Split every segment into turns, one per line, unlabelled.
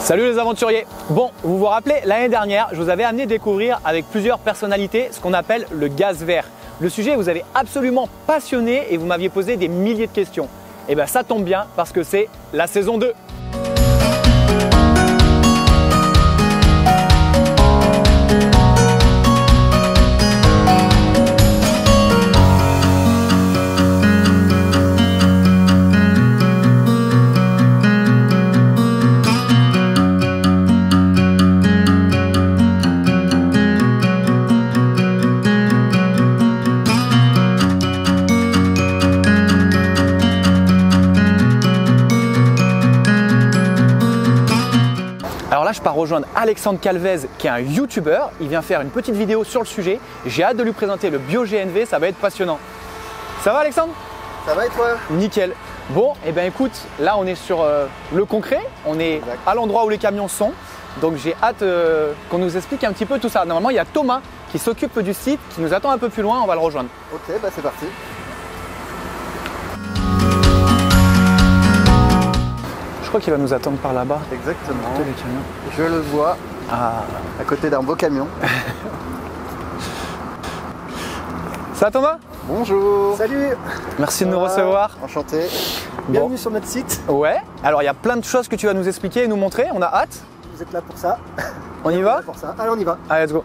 Salut les aventuriers. Bon, vous vous rappelez, l'année dernière, je vous avais amené découvrir avec plusieurs personnalités ce qu'on appelle le gaz vert. Le sujet vous avait absolument passionné et vous m'aviez posé des milliers de questions. Et bien ça tombe bien parce que c'est la saison 2. Alors là, je pars rejoindre Alexandre Calvez, qui est un YouTuber. Il vient faire une petite vidéo sur le sujet. J'ai hâte de lui présenter le BioGNV, ça va être passionnant. Ça va Alexandre?
Ça va et toi?
Nickel. Bon, et bien écoute, là on est sur le concret, on est à l'endroit où les camions sont. Donc j'ai hâte qu'on nous explique un petit peu tout ça. Normalement, il y a Thomas qui s'occupe du site, qui nous attend un peu plus loin, on va le rejoindre.
Ok, bah c'est parti.
Je crois qu'il va nous attendre par là-bas.
Exactement.
Les camions.
Je le vois
Ah.
à côté d'un beau camion.
Ça va Thomas?
Bonjour.
Salut.
Merci de nous recevoir.
Enchanté.
Bienvenue sur notre site.
Ouais, alors il y a plein de choses que tu vas nous expliquer et nous montrer, on a hâte.
Vous êtes là pour ça.
On y va?
Pour ça. Allez, on y va.
Allez, let's go.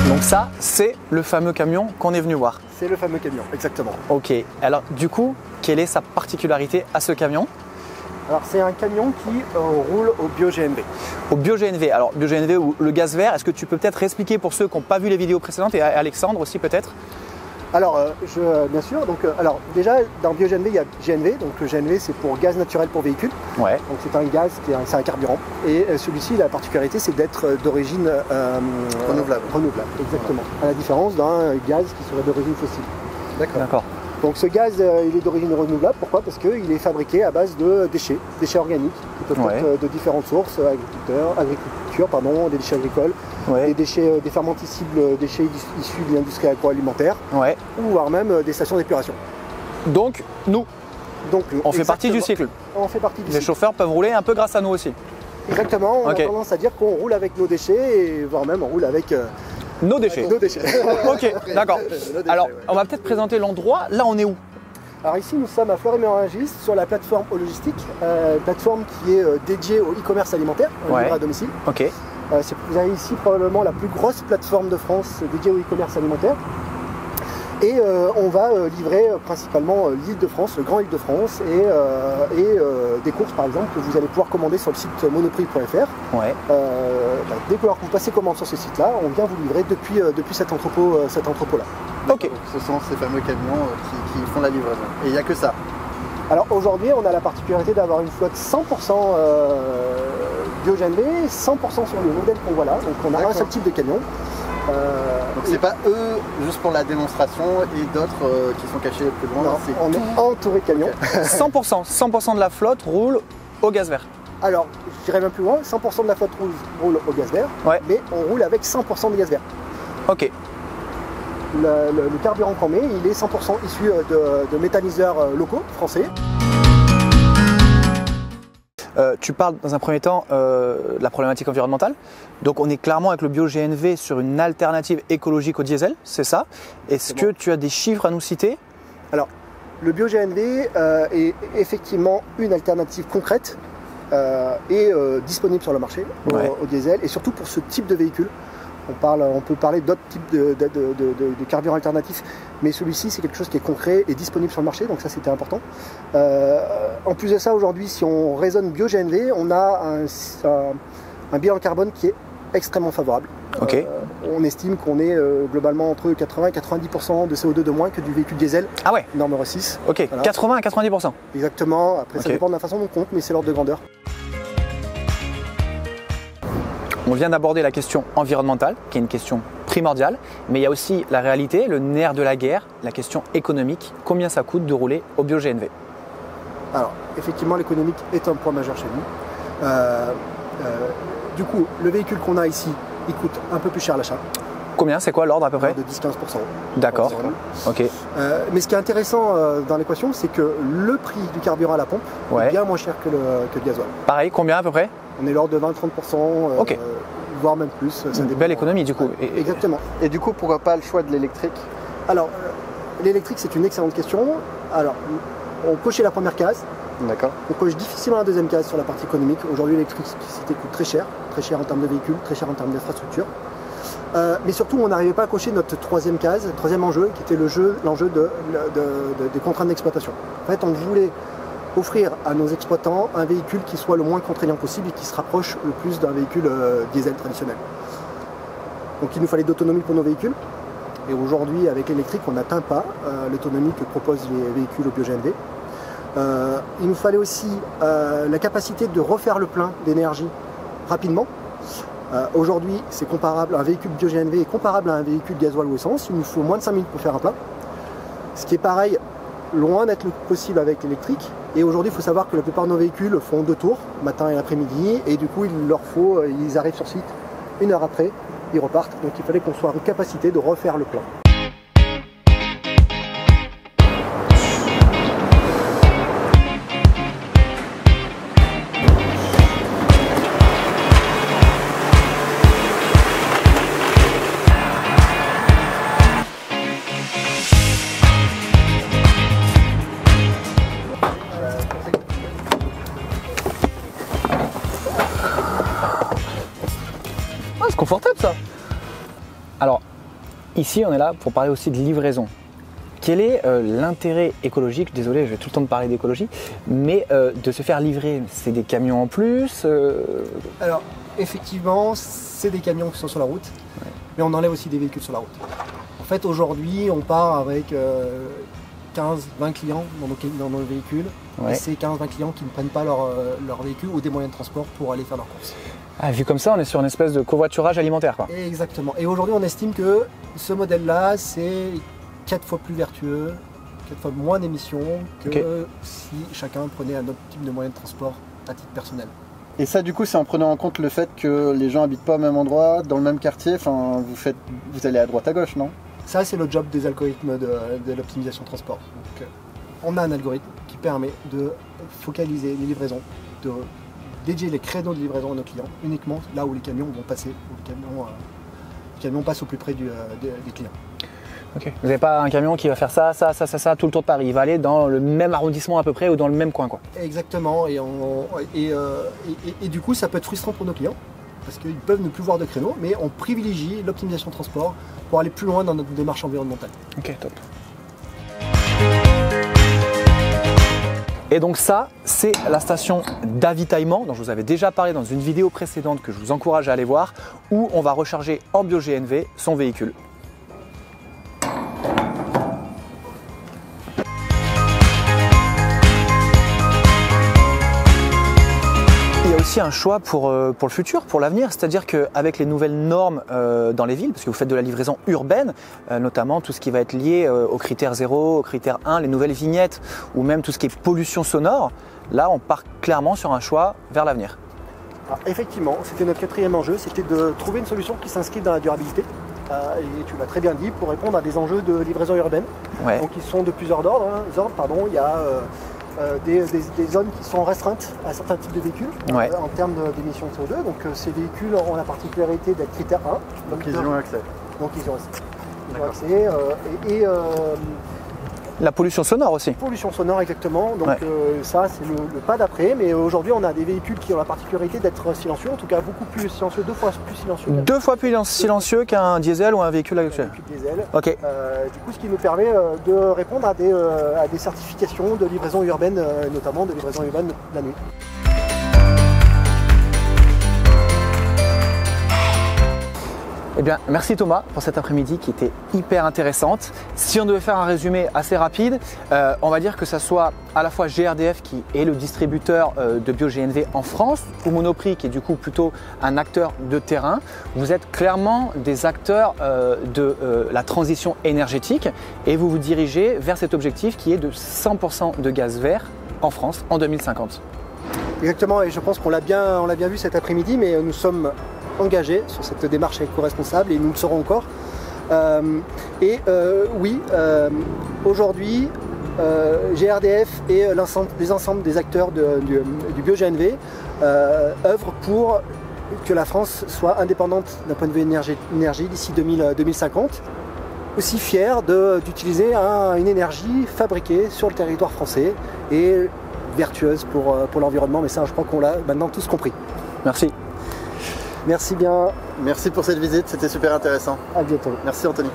Donc ça, c'est le fameux camion qu'on est venu voir.
C'est le fameux camion, exactement.
Ok, alors du coup, quelle est sa particularité à ce camion?
Alors c'est un camion qui roule au BioGNV.
Au BioGNV, alors BioGNV ou le gaz vert, est-ce que tu peux peut-être expliquer pour ceux qui n'ont pas vu les vidéos précédentes et Alexandre aussi peut-être?
Alors bien sûr, donc alors déjà dans BioGNV il y a GNV, donc le GNV c'est pour gaz naturel pour véhicule.
Ouais.
Donc c'est un gaz, c'est un carburant. Et celui-ci, la particularité c'est d'être d'origine
Renouvelable.
Exactement. À la différence d'un gaz qui serait d'origine fossile.
D'accord.
Donc ce gaz, il est d'origine renouvelable. Pourquoi? Parce qu'il est fabriqué à base de déchets organiques, qui peuvent être de différentes sources, agriculture, des déchets agricoles, des déchets, des fermentescibles, déchets issus de l'industrie agroalimentaire, ou voire même des stations d'épuration.
Donc, nous, on fait partie du cycle.
On fait partie du
Les
cycle.
chauffeurs peuvent rouler un peu grâce à nous aussi.
Exactement, on a tendance à dire qu'on roule avec nos déchets, et voire même on roule avec...
Nos déchets. Ok, d'accord. Alors, on va peut-être présenter l'endroit. Là, on est où?
Alors ici, nous sommes à Fleury-Mérogis sur la plateforme Hologistique, plateforme qui est dédiée au e-commerce alimentaire, livré à domicile.
Ok.
Vous avez ici probablement la plus grosse plateforme de France dédiée au e-commerce alimentaire. Et on va livrer principalement l'Île-de-France, le Grand Île-de-France, et des courses par exemple que vous allez pouvoir commander sur le site monoprix.fr. Dès que vous passez commande sur ce site-là, on vient vous livrer depuis cet entrepôt-là.
Ok. Donc, ce sont ces fameux camions qui font la livraison. Et il n'y a que ça.
Alors aujourd'hui, on a la particularité d'avoir une flotte 100% BioGNV, 100% sur le modèle qu'on voit là. Donc on a un seul type de camion.
Donc c'est pas eux juste pour la démonstration et d'autres qui sont cachés plus loin.
Non, on est entouré de camions.
Okay. 100% de la flotte roule au gaz vert.
Alors, je dirais même plus loin, 100% de la flotte roule au gaz vert, mais on roule avec 100% de gaz vert.
Ok.
Le carburant qu'on met, il est 100% issu de méthaniseurs locaux, français.
Tu parles dans un premier temps de la problématique environnementale. Donc on est clairement avec le BioGNV sur une alternative écologique au diesel, c'est ça. Est-ce que tu as des chiffres à nous citer?
Alors, le BioGNV est effectivement une alternative concrète et disponible sur le marché au diesel, et surtout pour ce type de véhicule. On peut parler d'autres types de carburants alternatifs, mais celui-ci c'est quelque chose qui est concret et disponible sur le marché, donc ça c'était important. En plus de ça, aujourd'hui, si on raisonne BioGNV, on a un bilan carbone qui est extrêmement favorable. On estime qu'on est globalement entre 80 et 90% de CO2 de moins que du véhicule diesel.
Ah ouais.
Norme Euro 6.
Ok, voilà. 80 à 90%.
Exactement, après ça dépend de la façon dont on compte, mais c'est l'ordre de grandeur.
On vient d'aborder la question environnementale, qui est une question primordiale, mais il y a aussi la réalité, le nerf de la guerre, la question économique. Combien ça coûte de rouler au BioGNV?
Alors, effectivement, l'économique est un point majeur chez nous. Du coup, le véhicule qu'on a ici, il coûte un peu plus cher à l'achat.
Combien? C'est quoi l'ordre à peu près?
De 10-15%.
D'accord. Ok.
Mais ce qui est intéressant dans l'équation, c'est que le prix du carburant à la pompe est bien moins cher que le gasoil.
Pareil, combien à peu près?
On est l'ordre de 20-30%, voire même plus.
Une belle économie du coup.
Exactement.
Et du coup, pourquoi pas le choix de l'électrique?
Alors, l'électrique, c'est une excellente question. Alors, on cochait la première case.
D'accord.
On coche difficilement la deuxième case sur la partie économique. Aujourd'hui, l'électricité coûte très cher en termes de véhicules, très cher en termes d'infrastructure. Mais surtout, on n'arrivait pas à cocher notre troisième case, troisième enjeu, qui était l'enjeu des contraintes d'exploitation. En fait, on voulait offrir à nos exploitants un véhicule qui soit le moins contraignant possible et qui se rapproche le plus d'un véhicule diesel traditionnel. Donc il nous fallait d'autonomie pour nos véhicules. Et aujourd'hui, avec l'électrique, on n'atteint pas l'autonomie que proposent les véhicules au bio-GNV. Il nous fallait aussi la capacité de refaire le plein d'énergie rapidement. Aujourd'hui, c'est comparable, un véhicule bio-GNV est comparable à un véhicule gasoil ou essence. Il nous faut moins de 5 minutes pour faire un plein. Ce qui est pareil, loin d'être possible avec l'électrique. Et aujourd'hui, il faut savoir que la plupart de nos véhicules font 2 tours, matin et après-midi. Et du coup, ils arrivent sur site 1 heure après, ils repartent. Donc il fallait qu'on soit en capacité de refaire le plein.
C'est confortable ça. Alors, ici on est là pour parler aussi de livraison. Quel est l'intérêt écologique, désolé je vais tout le temps te parler d'écologie, mais de se faire livrer? C'est des camions en plus
Alors, effectivement, c'est des camions qui sont sur la route, mais on enlève aussi des véhicules sur la route. En fait, aujourd'hui, on part avec 15-20 clients dans nos véhicules, et c'est 15-20 clients qui ne prennent pas leur véhicule ou des moyens de transport pour aller faire leurs courses.
Ah, vu comme ça, on est sur une espèce de covoiturage alimentaire, quoi.
Exactement. Et aujourd'hui, on estime que ce modèle-là, c'est 4 fois plus vertueux, 4 fois moins d'émissions que si chacun prenait un autre type de moyen de transport à titre personnel.
Et ça, du coup, c'est en prenant en compte le fait que les gens habitent pas au même endroit, dans le même quartier. Enfin, vous allez à droite à gauche, non?
Ça, c'est le job des algorithmes de l'optimisation transport. Donc, on a un algorithme qui permet de focaliser les livraisons, de dédier les créneaux de livraison à nos clients, uniquement là où les camions vont passer, où les camions passent au plus près des clients.
Ok. Vous n'avez pas un camion qui va faire ça, tout le tour de Paris. Il va aller dans le même arrondissement à peu près ou dans le même coin, quoi.
Exactement. Et du coup, ça peut être frustrant pour nos clients parce qu'ils peuvent ne plus voir de créneaux, mais on privilégie l'optimisation transport pour aller plus loin dans notre démarche environnementale.
Ok, top. Et donc ça, c'est la station d'avitaillement dont je vous avais déjà parlé dans une vidéo précédente que je vous encourage à aller voir, où on va recharger en bio-GNV son véhicule. Il y a aussi un choix pour le futur, pour l'avenir, c'est-à-dire qu'avec les nouvelles normes dans les villes, parce que vous faites de la livraison urbaine, notamment tout ce qui va être lié aux critères 0, aux critères 1, les nouvelles vignettes, ou même tout ce qui est pollution sonore, là on part clairement sur un choix vers l'avenir.
Effectivement, c'était notre 4e enjeu, c'était de trouver une solution qui s'inscrive dans la durabilité. Et tu l'as très bien dit, pour répondre à des enjeux de livraison urbaine. Ouais. Donc ils sont de plusieurs ordres. Il y a des zones qui sont restreintes à certains types de véhicules en termes d'émissions de CO2. Donc ces véhicules ont la particularité d'être critère 1.
Donc ils y ont accès.
Donc ils ont accès.
La pollution sonore aussi.
Pollution sonore, exactement. Donc ça, c'est le pas d'après. Mais aujourd'hui, on a des véhicules qui ont la particularité d'être silencieux, en tout cas beaucoup plus silencieux, 2 fois plus silencieux.
2 fois plus silencieux qu'un diesel ou un véhicule actuel.
Un véhicule diesel.
Ok.
Du coup, ce qui nous permet de répondre à des certifications de livraison urbaine, notamment de livraison urbaine la nuit.
Eh bien, merci Thomas pour cet après-midi qui était hyper intéressante. Si on devait faire un résumé assez rapide, on va dire que ça soit à la fois GRDF qui est le distributeur de bio-GNV en France, ou Monoprix qui est du coup plutôt un acteur de terrain. Vous êtes clairement des acteurs de la transition énergétique et vous vous dirigez vers cet objectif qui est de 100% de gaz vert en France en 2050.
Exactement, et je pense qu'on l'a bien vu cet après-midi, mais nous sommes engagés sur cette démarche éco-responsable et nous le serons encore. Oui, aujourd'hui, GRDF et les ensembles des acteurs du BioGNV œuvrent pour que la France soit indépendante d'un point de vue énergie d'ici 2050. Aussi fiers d'utiliser une énergie fabriquée sur le territoire français et vertueuse pour l'environnement. Mais ça, je crois qu'on l'a maintenant tous compris.
Merci.
Merci bien.
Merci pour cette visite, c'était super intéressant.
À bientôt.
Merci Anthony.